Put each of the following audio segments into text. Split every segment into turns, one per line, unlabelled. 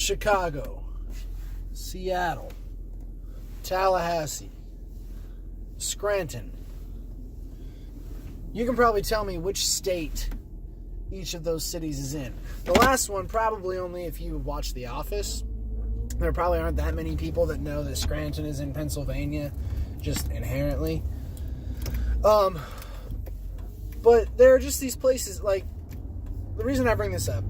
Chicago, Seattle, Tallahassee, Scranton. You can probably tell me which state each of those cities is in. The last one, probably only if you watch The Office. There probably aren't that many people that know that Scranton is in Pennsylvania, just inherently. But there are just these places, like, the reason I bring this up,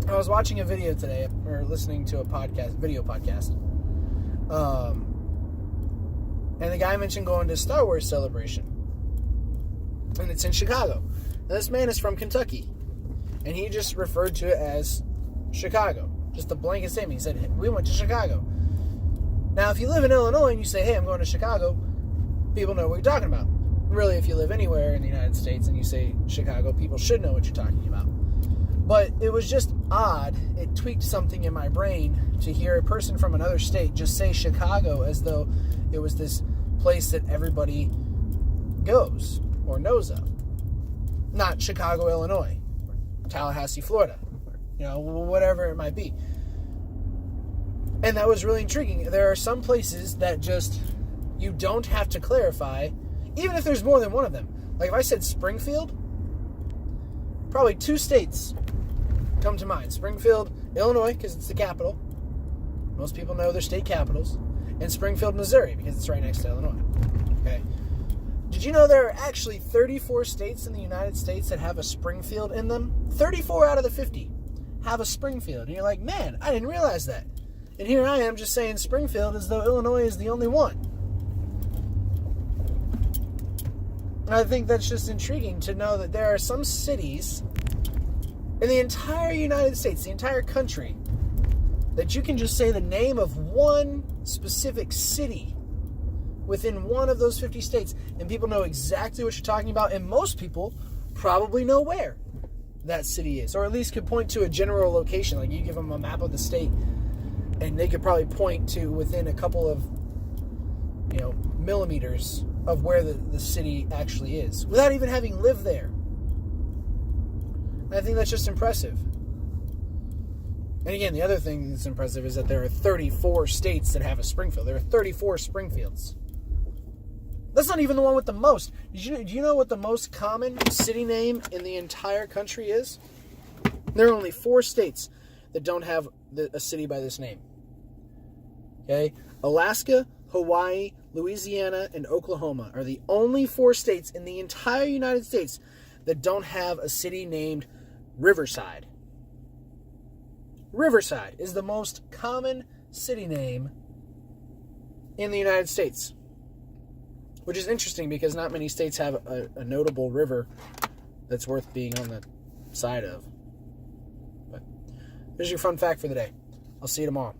I was watching a video today, or listening to a video podcast, and the guy mentioned going to Star Wars Celebration, and it's in Chicago. Now, this man is from Kentucky, and he just referred to it as Chicago. Just a blanket statement. He said, we went to Chicago. Now, if you live in Illinois and you say, hey, I'm going to Chicago, people know what you're talking about. Really, if you live anywhere in the United States and you say Chicago, people should know what you're talking about. But it was just odd. It tweaked something in my brain to hear a person from another state just say Chicago as though it was this place that everybody goes or knows of. Not Chicago, Illinois, or Tallahassee, Florida, or, whatever it might be. And that was really intriguing. There are some places that just, you don't have to clarify, even if there's more than one of them. Like if I said Springfield, probably two states come to mind. Springfield, Illinois, because it's the capital. Most people know their state capitals. And Springfield, Missouri, because it's right next to Illinois. Okay. Did you know there are actually 34 states in the United States that have a Springfield in them? 34 out of the 50 have a Springfield. And you're like, man, I didn't realize that. And here I am just saying Springfield as though Illinois is the only one. I think that's just intriguing to know that there are some cities in the entire United States, the entire country, that you can just say the name of one specific city within one of those 50 states, and people know exactly what you're talking about, and most people probably know where that city is, or at least could point to a general location. Like you give them a map of the state, and they could probably point to within a couple of, millimeters of where the city actually is, without even having lived there. And I think that's just impressive. And again, the other thing that's impressive is that there are 34 states that have a Springfield. There are 34 Springfields. That's not even the one with the most. Do you know what the most common city name in the entire country is? There are only 4 states that don't have a city by this name. Okay? Alaska, Hawaii, Louisiana, and Oklahoma are the only 4 states in the entire United States that don't have a city named Riverside. Riverside is the most common city name in the United States, which is interesting because not many states have a notable river that's worth being on the side of. But there's your fun fact for the day. I'll see you tomorrow.